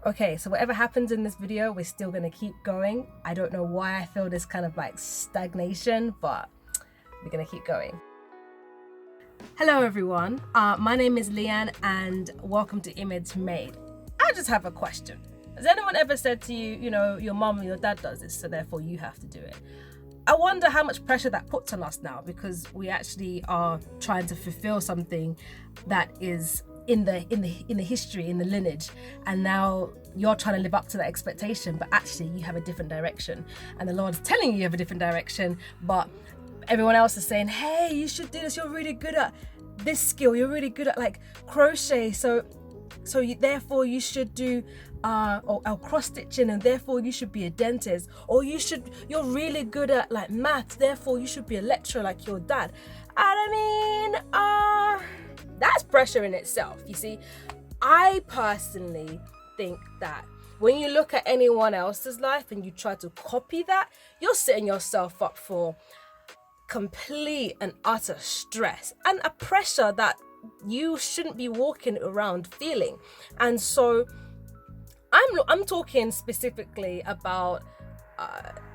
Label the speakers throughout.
Speaker 1: Okay, so whatever happens in this video, we're still gonna keep going. I don't know why I feel this kind of like stagnation, but we're gonna keep going. Hello everyone, my name is Leanne and welcome to Image Made. I just have a question. Has anyone ever said to you, your mom or your dad does this, so therefore you have to do it? I wonder how much pressure that puts on us now, because we actually are trying to fulfill something that is in the history, in the lineage, and now you're trying to live up to that expectation, but actually you have a different direction, and the Lord's telling you have a different direction, but everyone else is saying, hey, you should do this, you're really good at this skill, you're really good at like crochet, so therefore you should do or cross stitching, and therefore you should be a dentist, or you're really good at like math, therefore you should be a lecturer like your dad. That's pressure in itself. You see, I personally think that when you look at anyone else's life and you try to copy that, you're setting yourself up for complete and utter stress and a pressure that you shouldn't be walking around feeling. And so I'm talking specifically about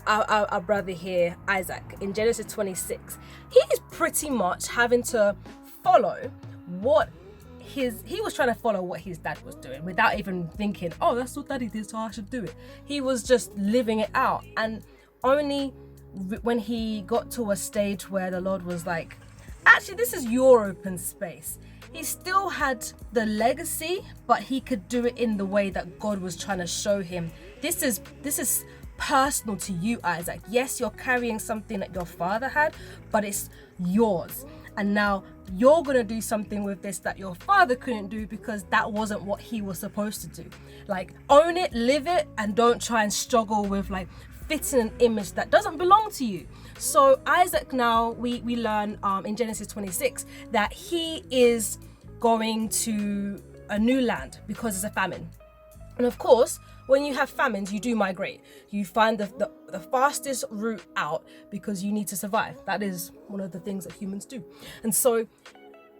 Speaker 1: our brother here, Isaac, in Genesis 26. He is pretty much having to follow he was trying to follow what his dad was doing without even thinking, oh, that's what daddy did, so I should do it. He was just living it out. And only when he got to a stage where the Lord was like, actually, this is your open space. He still had the legacy, but he could do it in the way that God was trying to show him. This is personal to you, Isaac. Yes, you're carrying something that your father had, but it's yours. And now you're going to do something with this that your father couldn't do, because that wasn't what he was supposed to do. Like, own it, live it, and don't try and struggle with like fitting an image that doesn't belong to you. So Isaac, now we learn in Genesis 26 that he is going to a new land because there's a famine. And of course, when you have famines, you do migrate. You find the fastest route out because you need to survive. That is one of the things that humans do. And so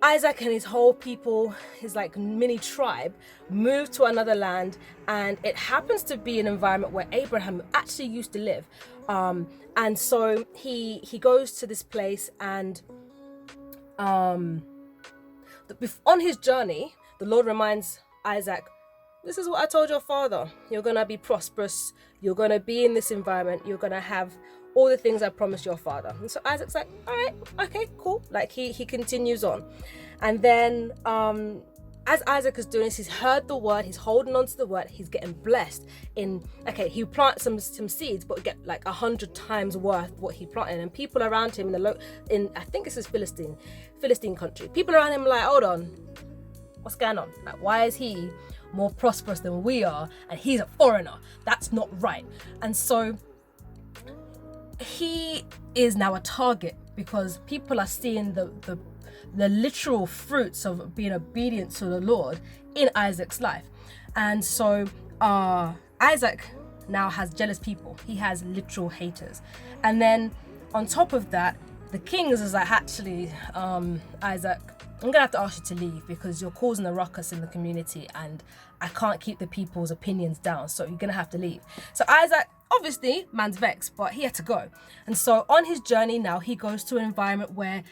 Speaker 1: Isaac and his whole people, his like mini tribe, moved to another land, and it happens to be an environment where Abraham actually used to live. And so he goes to this place, and on his journey, the Lord reminds Isaac, this is what I told your father. You're going to be prosperous. You're going to be in this environment. You're going to have all the things I promised your father. And so Isaac's like, all right, okay, cool. Like he continues on. And then as Isaac is doing this, he's heard the word, he's holding on to the word, he's getting blessed he plants some seeds, but get like 100 times worth what he planted. And people around him in I think this is Philistine country, people around him are like, hold on, what's going on? Like, why is he more prosperous than we are and he's a foreigner? That's not right. And so he is now a target, because people are seeing the literal fruits of being obedient to the Lord in Isaac's life. And so Isaac now has jealous people. He has literal haters. And then on top of that, the king is like, actually, Isaac, I'm gonna have to ask you to leave because you're causing a ruckus in the community and I can't keep the people's opinions down, so you're gonna have to leave. So Isaac, obviously, man's vexed, but he had to go. And so on his journey now, he goes to an environment where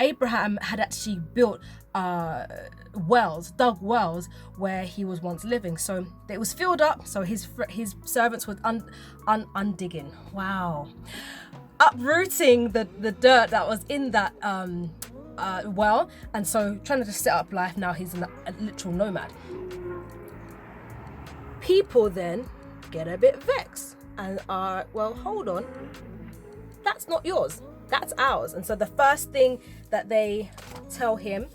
Speaker 1: Abraham had actually built dug wells where he was once living. So it was filled up, so his servants were undigging. Wow. Uprooting the dirt that was in that well, and so trying to just set up life. Now he's a literal nomad. People then get a bit vexed and are, well, hold on, that's not yours, that's ours. And so the first thing that they tell him,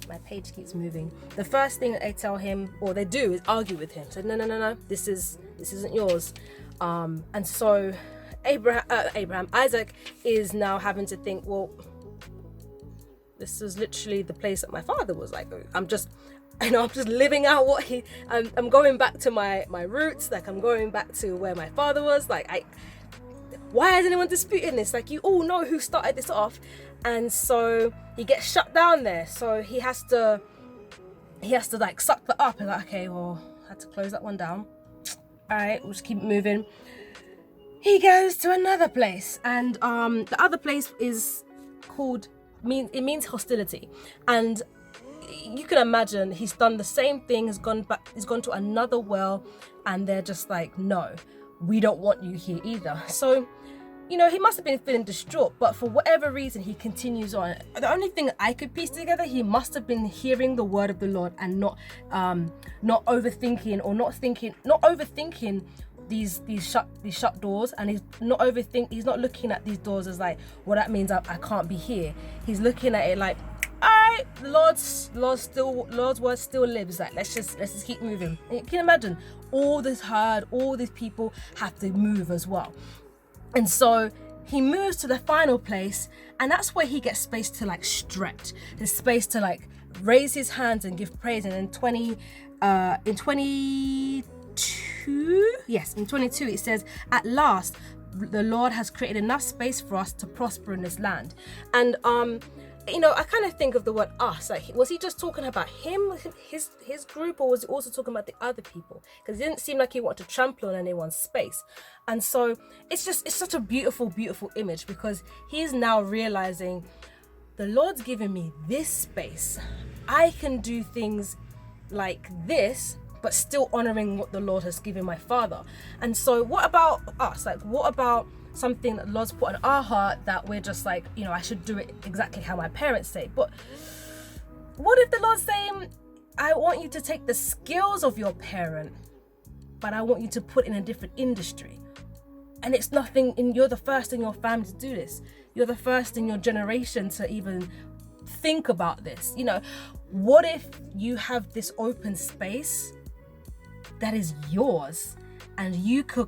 Speaker 1: my page keeps moving, the first thing that they tell him, or they do, is argue with him. So no, this isn't yours. And so Isaac is now having to think, well, this is literally the place that my father was. Like, I'm just living out what I'm going back to my roots. Like, I'm going back to where my father was. Like, why is anyone disputing this? Like, you all know who started this off. And so he gets shut down there. So he has to like suck that up and like, okay, well, had to close that one down. All right, we'll just keep moving. He goes to another place, and the other place is called, it means hostility. And you can imagine he's done the same thing, he's gone to another well, and they're just like, no, we don't want you here either. So, you know, he must have been feeling distraught, but for whatever reason, he continues on. The only thing I could piece together, he must have been hearing the word of the Lord and not overthinking these shut doors, and he's not looking at these doors as like, well, that means I can't be here. He's looking at it like, all right, the Lord's word still lives. Like, let's just keep moving. And you can imagine all this herd, all these people have to move as well. And so he moves to the final place, and that's where he gets space to like stretch. There's space to like raise his hands and give praise. And in 22, it says, at last, the Lord has created enough space for us to prosper in this land. And you know, I kind of think of the word us, like, was he just talking about him, his group, or was he also talking about the other people? Because it didn't seem like he wanted to trample on anyone's space. And so it's such a beautiful, beautiful image, because he's now realizing the Lord's given me this space. I can do things like this, but still honoring what the Lord has given my father. And so what about us? Like, what about something that the Lord's put in our heart that we're just like, you know, I should do it exactly how my parents say? But what if the Lord's saying, I want you to take the skills of your parent, but I want you to put in a different industry? And it's nothing, you're the first in your family to do this. You're the first in your generation to even think about this. You know, what if you have this open space that is yours, and you can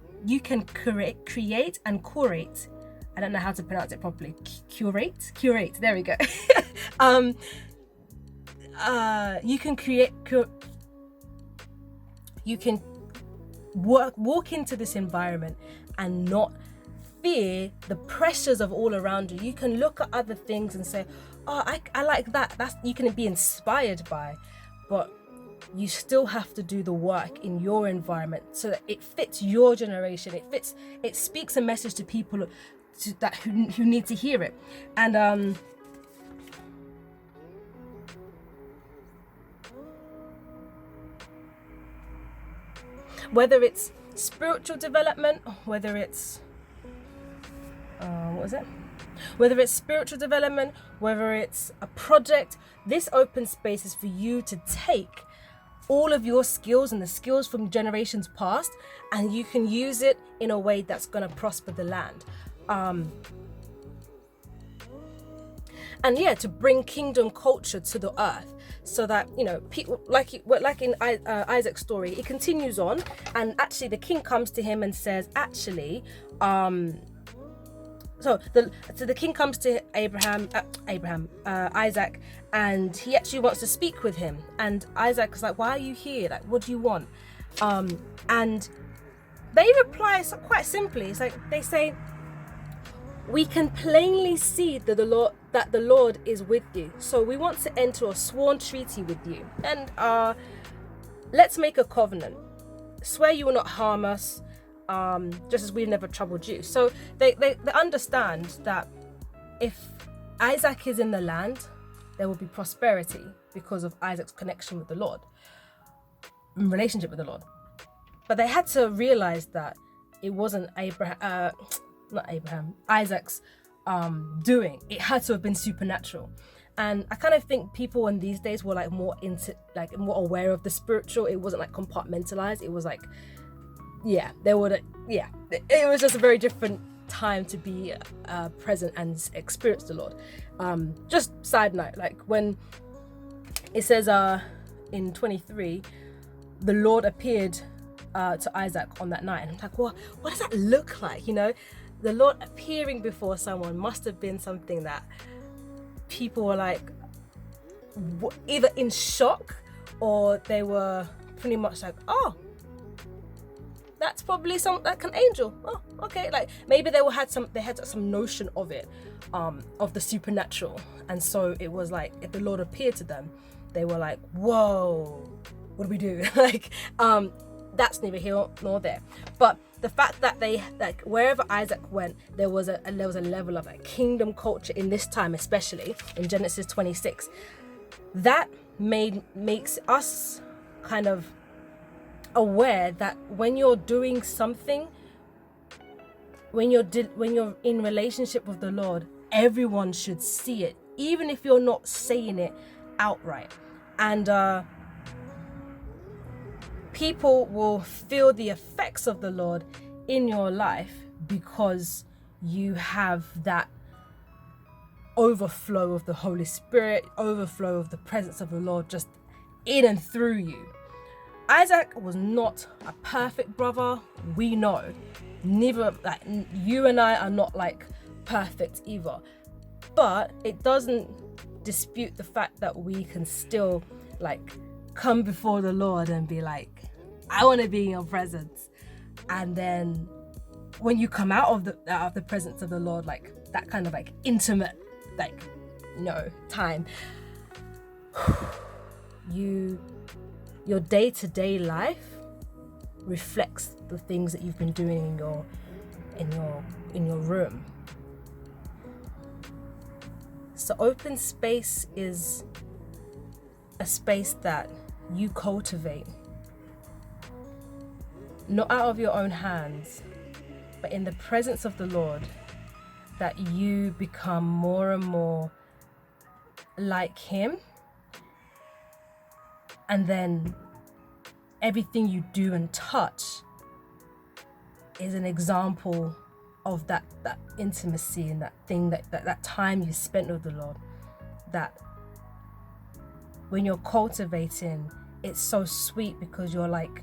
Speaker 1: create and curate. I don't know how to pronounce it properly. Curate. There we go. You can you can walk into this environment and not fear the pressures of all around you. You can look at other things and say, oh, I like that. You can be inspired by, but you still have to do the work in your environment so that it fits your generation. It speaks a message to people who need to hear it. And whether it's spiritual development, whether it's whether it's spiritual development, whether it's a project, this open space is for you to take all of your skills and the skills from generations past, and you can use it in a way that's going to prosper the land. And yeah, to bring kingdom culture to the earth, so that, you know, people like in Isaac's story, it continues on, and actually the king comes to him and says, actually, so the king comes to Isaac, and he actually wants to speak with him. And Isaac is like, why are you here? Like, what do you want? And they reply quite simply. It's like, they say, we can plainly see that the Lord is with you. So we want to enter a sworn treaty with you. And let's make a covenant. Swear you will not harm us, just as we've never troubled you. So they understand that if Isaac is in the land, there will be prosperity because of Isaac's connection with the Lord, relationship with the Lord. But they had to realize that it wasn't Isaac's doing. It had to have been supernatural. And I kind of think people in these days were like more aware of the spiritual. It wasn't like compartmentalized. It was like, it was just a very different time to be present and experience the Lord. Just side note, like when it says in 23, the Lord appeared to Isaac on that night, and I'm like, what does that look like? You know, the Lord appearing before someone must have been something that people were like either in shock, or they were pretty much like, oh, that's probably like an angel. Oh, okay. Like maybe they had some notion of it, of the supernatural. And so it was like, if the Lord appeared to them, they were like, whoa, what do we do? Like, that's neither here nor there. But the fact that they, like, wherever Isaac went, there was a level of like kingdom culture in this time, especially in Genesis 26. That makes us kind of aware that when you're doing something, when you're in relationship with the Lord, everyone should see it, even if you're not saying it outright. And people will feel the effects of the Lord in your life because you have that overflow of the Holy Spirit, overflow of the presence of the Lord just in and through you. Isaac was not a perfect brother, we know. Neither, like, you and I are not like perfect either. But it doesn't dispute the fact that we can still like come before the Lord and be like, I want to be in your presence. And then when you come out of the presence of the Lord, like that kind of like intimate, like, time, your day-to-day life reflects the things that you've been doing in your room. So open space is a space that you cultivate, not out of your own hands, but in the presence of the Lord, that you become more and more like Him. And then everything you do and touch is an example of that intimacy and that thing, that time you spent with the Lord. That when you're cultivating, it's so sweet because you are like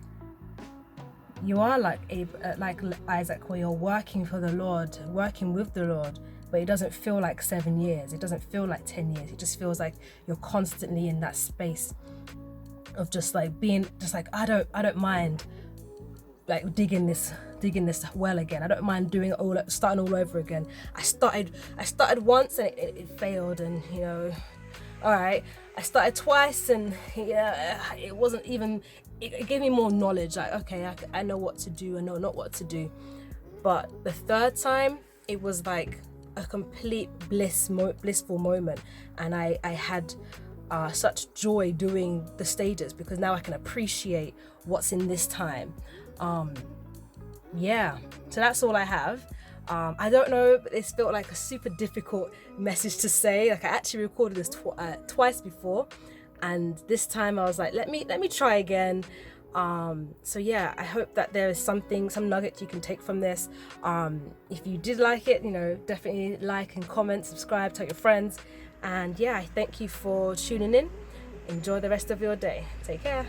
Speaker 1: Isaac, where you're working for the Lord, working with the Lord, but it doesn't feel like 7 years. It doesn't feel like 10 years. It just feels like you're constantly in that space of just like being, just like, I don't mind like digging this well again. I don't mind starting all over again. I started once and it failed, and all right. I started twice and it wasn't even. It gave me more knowledge. Like, okay, I know what to do. I know not what to do. But the third time, it was like a complete blissful moment, and I had such joy doing the stages because now I can appreciate what's in this time. So that's all I have. I don't know, but this felt like a super difficult message to say. Like, I actually recorded this twice before, and this time I was like, let me try again. I hope that there is some nugget you can take from this. If you did like it, definitely like and comment, subscribe, tell your friends. And I thank you for tuning in. Enjoy the rest of your day. Take care.